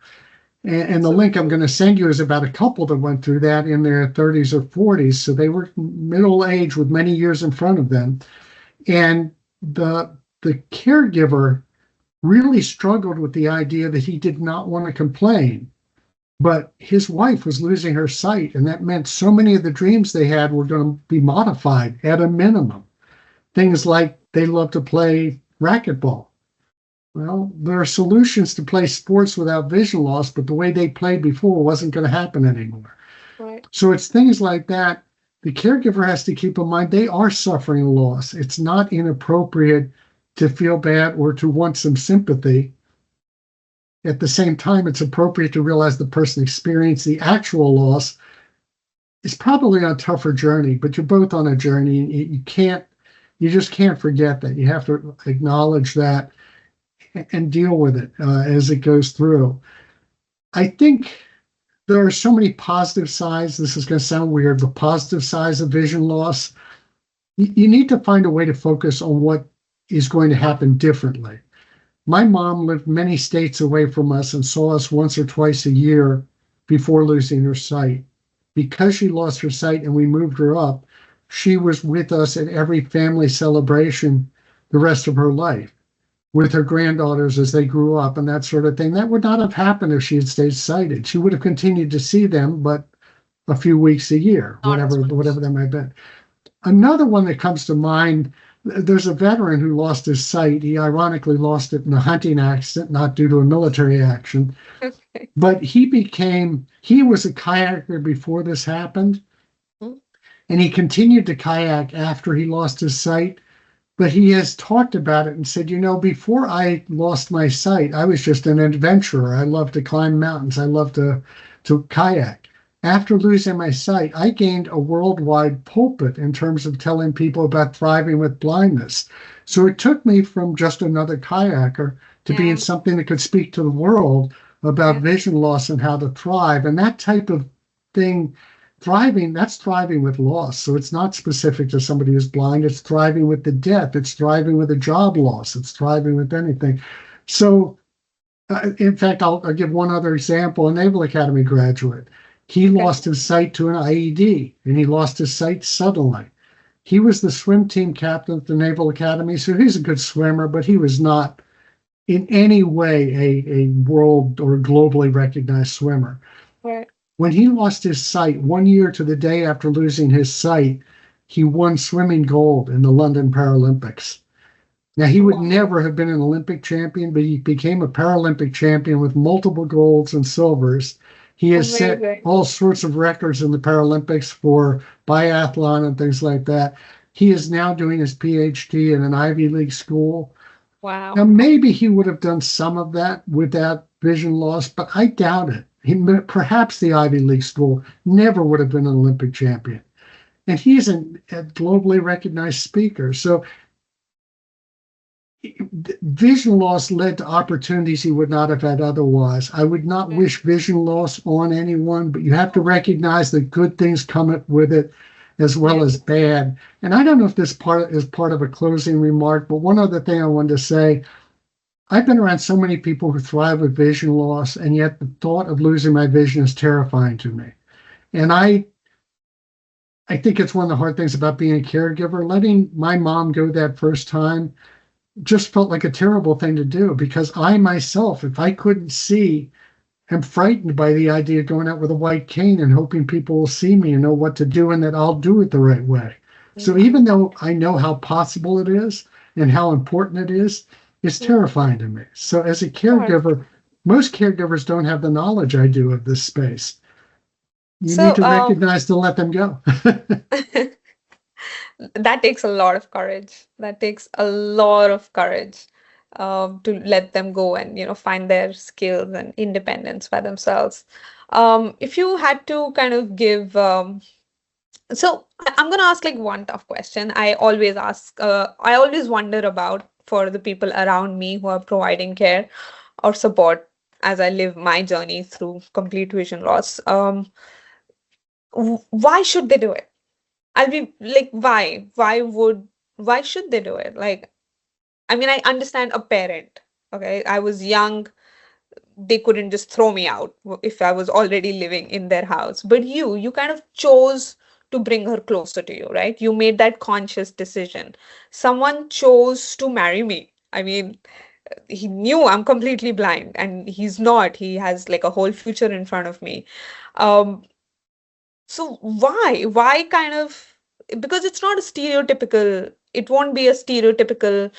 And the link I'm going to send you is about a couple that went through that in their 30s or 40s. So they were middle age with many years in front of them. And the caregiver really struggled with the idea that he did not want to complain. But his wife was losing her sight, and that meant so many of the dreams they had were going to be modified at a minimum. Things like they love to play racquetball. Well, there are solutions to play sports without vision loss, but the way they played before wasn't going to happen anymore. Right. So it's things like that. The caregiver has to keep in mind they are suffering loss. It's not inappropriate to feel bad or to want some sympathy. At the same time, it's appropriate to realize the person experienced the actual loss is probably on a tougher journey, but you're both on a journey. And you just can't forget that. You have to acknowledge that and deal with it as it goes through. I think there are so many positive sides. This is going to sound weird, but positive sides of vision loss. You need to find a way to focus on what is going to happen differently. My mom lived many states away from us and saw us once or twice a year before losing her sight. Because she lost her sight and we moved her up, she was with us at every family celebration the rest of her life with her granddaughters as they grew up and that sort of thing. That would not have happened if she had stayed sighted. She would have continued to see them, but a few weeks a year, Not as whatever much. that might have been. Another one that comes to mind, there's a veteran who lost his sight. He ironically lost it in a hunting accident, not due to a military action. Okay. But he was a kayaker before this happened, Mm. and he continued to kayak after he lost his sight. But he has talked about it and said, before I lost my sight, I was just an adventurer. I love to climb mountains. I love to kayak. After losing my sight, I gained a worldwide pulpit in terms of telling people about thriving with blindness. So it took me from just another kayaker to being Yeah. something that could speak to the world about Yeah. vision loss and how to thrive. And that type of thing, thriving, that's thriving with loss. So it's not specific to somebody who's blind. It's thriving with the death. It's thriving with a job loss. It's thriving with anything. So, in fact, I'll give one other example. A Naval Academy graduate. He Okay. lost his sight to an IED, and he lost his sight suddenly. He was the swim team captain at the Naval Academy, so he's a good swimmer, but he was not in any way a world or globally recognized swimmer. Right. When he lost his sight, 1 year to the day after losing his sight, he won swimming gold in the London Paralympics. Now, he would Wow. never have been an Olympic champion, but he became a Paralympic champion with multiple golds and silvers. He has set Amazing. all sorts of records in the Paralympics for biathlon and things like that. He is now doing his PhD in an Ivy League school. Now, Wow. maybe he would have done some of that without vision loss, but I doubt it. Perhaps the Ivy League school never would have been an Olympic champion. And he's a globally recognized speaker. So vision loss led to opportunities he would not have had otherwise. I would not Yeah. wish vision loss on anyone, but you have to recognize that good things come with it as well Yeah. as bad. And I don't know if this part is part of a closing remark, but one other thing I wanted to say, I've been around so many people who thrive with vision loss, and yet the thought of losing my vision is terrifying to me. And I think it's one of the hard things about being a caregiver. Letting my mom go that first time just felt like a terrible thing to do because I myself, if I couldn't see, am frightened by the idea of going out with a white cane and hoping people will see me and know what to do and that I'll do it the right way. So Yeah. even though I know how possible it is and how important it is, it's Mm. terrifying to me. So as a Sure. caregiver, most caregivers don't have the knowledge I do of this space. You need So, to recognize to let them go. that takes a lot of courage. That takes a lot of courage, to let them go and, find their skills and independence by themselves. If you had to kind of give, so I'm gonna ask like one tough question. I always ask, I always wonder about for the people around me who are providing care or support as I live my journey through complete vision loss. Why should they do it? I'll be like, why? Why should they do it? Like, I mean, I understand a parent. Okay, I was young, they couldn't just throw me out if I was already living in their house. But you kind of chose to bring her closer to you, right? You made that conscious decision. Someone chose to marry me. I mean, he knew I'm completely blind and he's not. He has like a whole future in front of me. Um, so why kind of, because it's not a stereotypical, it won't be a stereotypical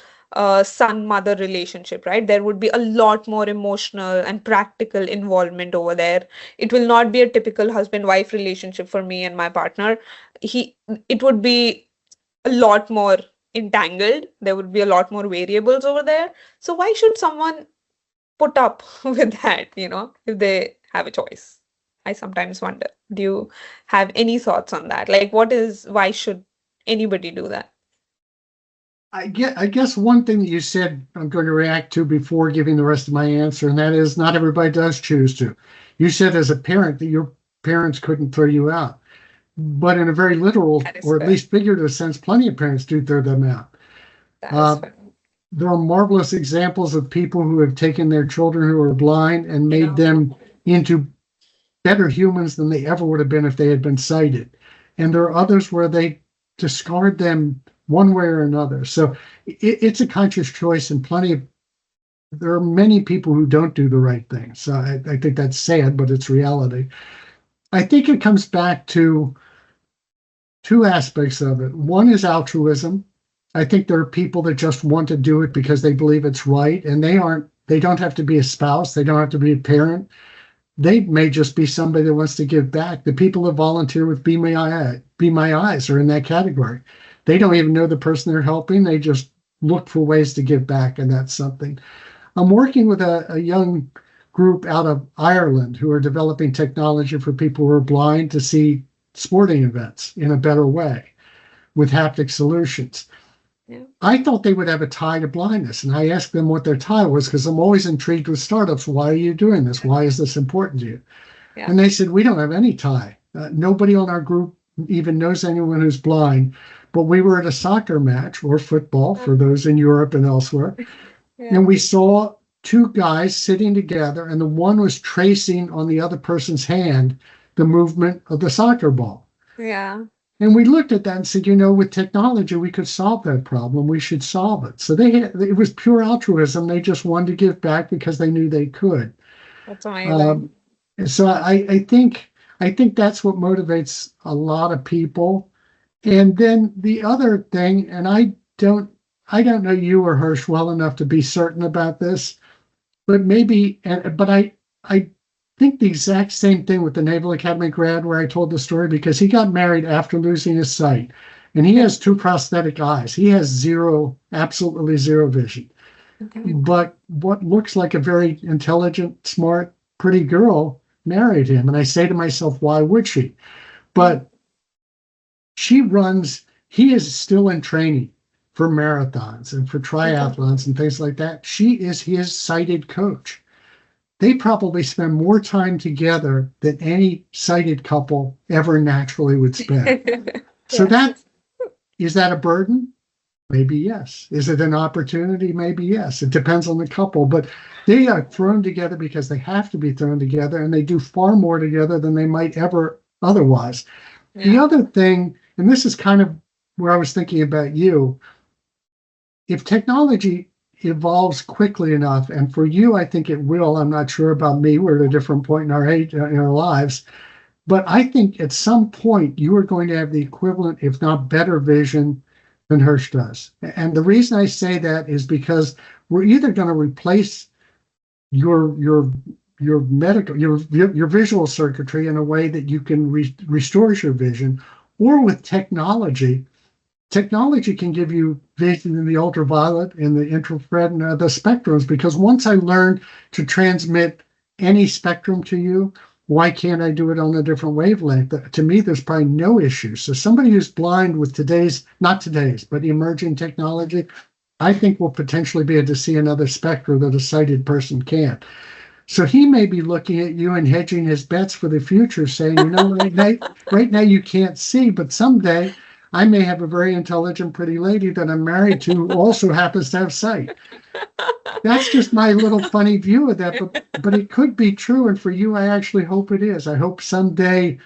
son-mother relationship, right? There would be a lot more emotional and practical involvement over there. It will not be a typical husband-wife relationship for me and my partner. He, it would be a lot more entangled. There would be a lot more variables over there. So why should someone put up with that, if they have a choice? I sometimes wonder. Do you have any thoughts on that? Like, why should anybody do that? I guess one thing that you said I'm going to react to before giving the rest of my answer, and that is not everybody does choose to. You said as a parent that your parents couldn't throw you out, but in a very literal That is or at fair. least figurative sense, plenty of parents do throw them out. That is Uh, fair. there are marvelous examples of people who have taken their children who are blind and made them into better humans than they ever would have been if they had been sighted. And there are others where they discard them one way or another. So it's a conscious choice, and there are many people who don't do the right thing. So I think that's sad, but it's reality. I think it comes back to two aspects of it. One is altruism. I think there are people that just want to do it because they believe it's right, and they don't have to be a spouse, they don't have to be a parent. They may just be somebody that wants to give back. The people that volunteer with Be My Eyes are in that category. They don't even know the person they're helping. They just look for ways to give back, and that's something. I'm working with a young group out of Ireland who are developing technology for people who are blind to see sporting events in a better way with haptic solutions. Yeah. I thought they would have a tie to blindness. And I asked them what their tie was because I'm always intrigued with startups. Why are you doing this? Why is this important to you? Yeah. And they said, we don't have any tie. Nobody on our group even knows anyone who's blind. But we were at a soccer match or football for those in Europe and elsewhere. Yeah. And we saw two guys sitting together, and the one was tracing on the other person's hand the movement of the soccer ball. Yeah. And we looked at that and said, with technology, we could solve that problem. We should solve it. So it was pure altruism. They just wanted to give back because they knew they could. That's amazing. Um, so I think that's what motivates a lot of people. And then the other thing, and I don't know you or Hirsch well enough to be certain about this, but I think the exact same thing with the Naval Academy grad where I told the story because he got married after losing his sight, and he has two prosthetic eyes. He has absolutely zero vision. Okay. But what looks like a very intelligent, smart, pretty girl married him. And I say to myself, why would she? But he is still in training for marathons and for triathlons and things like that. She is his sighted coach. They probably spend more time together than any sighted couple ever naturally would spend. So is that a burden? Maybe yes. Is it an opportunity? Maybe yes. It depends on the couple, but they are thrown together because they have to be thrown together, and they do far more together than they might ever otherwise. The other thing, and this is kind of where I was thinking about you, if technology evolves quickly enough, and for you, I think it will. I'm not sure about me. We're at a different point in our age, in our lives. But I think at some point you are going to have the equivalent, if not better, vision than Hirsch does. And the reason I say that is because we're either going to replace your medical your visual circuitry in a way that you can restores your vision, or with technology. Technology can give you vision in the ultraviolet, in the infrared, and the spectrums, because once I learned to transmit any spectrum to you, why can't I do it on a different wavelength? To me, there's probably no issue. So somebody who's blind with not today's, but emerging technology, I think will potentially be able to see another spectrum that a sighted person can't. So he may be looking at you and hedging his bets for the future, saying, right now you can't see, but someday I may have a very intelligent, pretty lady that I'm married to who also happens to have sight. That's just my little funny view of that, but it could be true. And for you, I actually hope it is. I hope someday,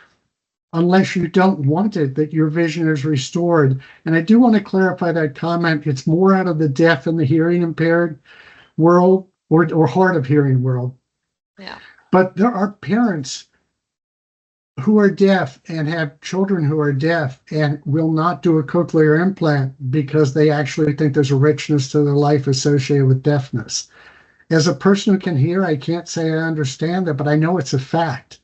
unless you don't want it, that your vision is restored. And I do want to clarify that comment. It's more out of the deaf and the hearing impaired world, or hard of hearing world. Yeah. But there are parents who are deaf and have children who are deaf and will not do a cochlear implant because they actually think there's a richness to their life associated with deafness. As a person who can hear, I can't say I understand that, but I know it's a fact.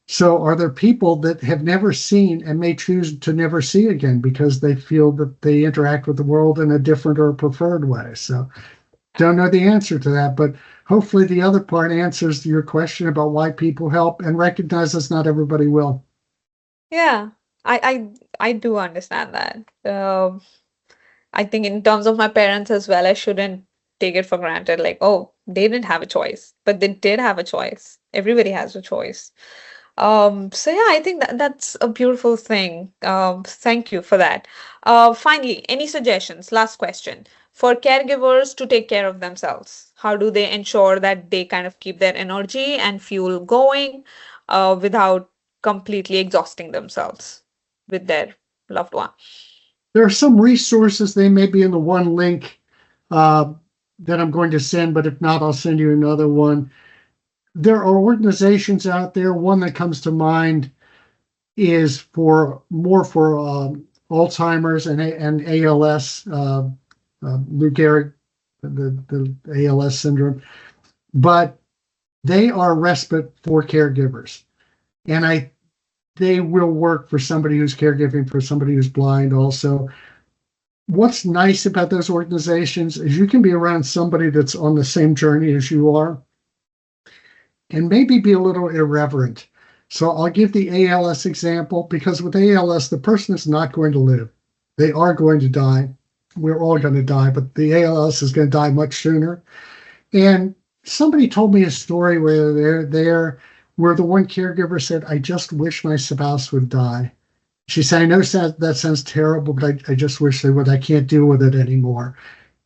So are there people that have never seen and may choose to never see again because they feel that they interact with the world in a different or preferred way? So don't know the answer to that, but hopefully the other part answers your question about why people help, and recognizes not everybody will. Yeah, I do understand that. I think in terms of my parents as well, I shouldn't take it for granted. Like, oh, they didn't have a choice, but they did have a choice. Everybody has a choice. So yeah, I think that that's a beautiful thing. Thank you for that. Finally, any suggestions? Last question. For caregivers to take care of themselves, how do they ensure that they kind of keep their energy and fuel going, without completely exhausting themselves with their loved one? There are some resources, they may be in the one link uh, that I'm going to send, but if not, I'll send you another one. There are organizations out there. One that comes to mind is for more for Alzheimer's and ALS, Lou Gehrig, the ALS syndrome, but they are respite for caregivers, and they will work for somebody who's caregiving for somebody who's blind also. What's nice about those organizations is you can be around somebody that's on the same journey as you are and maybe be a little irreverent. So I'll give the ALS example because with ALS, the person is not going to live. They are going to die. We're all going to die, but the ALS is going to die much sooner. And somebody told me a story where they're there, where the one caregiver said, I just wish my spouse would die. She said, I know that sounds terrible, but I just wish they would. I can't deal with it anymore.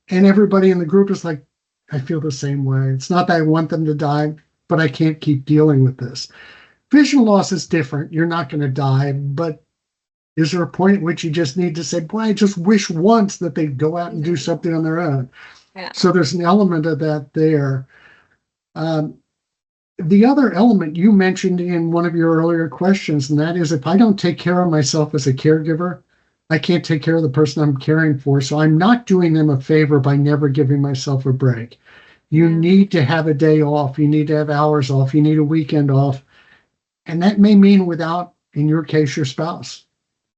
And everybody in the group is like, I feel the same way. It's not that I want them to die, but I can't keep dealing with this. Vision loss is different. You're not going to die, but is there a point at which you just need to say, boy, I just wish once that they'd go out and do something on their own? Yeah. So there's an element of that there. Um, the other element you mentioned in one of your earlier questions, and that is if I don't take care of myself as a caregiver, I can't take care of the person I'm caring for. So I'm not doing them a favor by never giving myself a break. You Yeah. need to have a day off. You need to have hours off. You need a weekend off. And that may mean without, in your case, your spouse.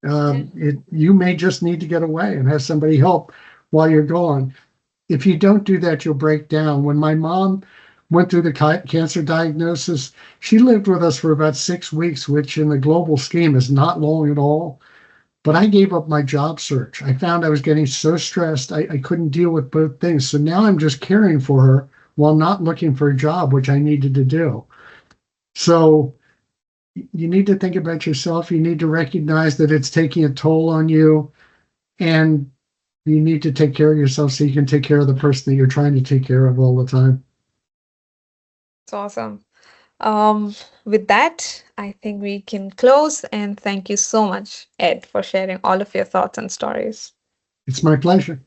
You may just need to get away and have somebody help while you're gone. If you don't do that, you'll break down. When my mom went through the cancer diagnosis, she lived with us for about 6 weeks, which in the global scheme is not long at all. But I gave up my job search. I found I was getting so stressed, I couldn't deal with both things. So now I'm just caring for her while not looking for a job, which I needed to do. So you need to think about yourself. You need to recognize that it's taking a toll on you, and you need to take care of yourself so you can take care of the person that you're trying to take care of all the time. It's awesome. With that, I think we can close and thank you so much, Ed, for sharing all of your thoughts and stories. It's my pleasure.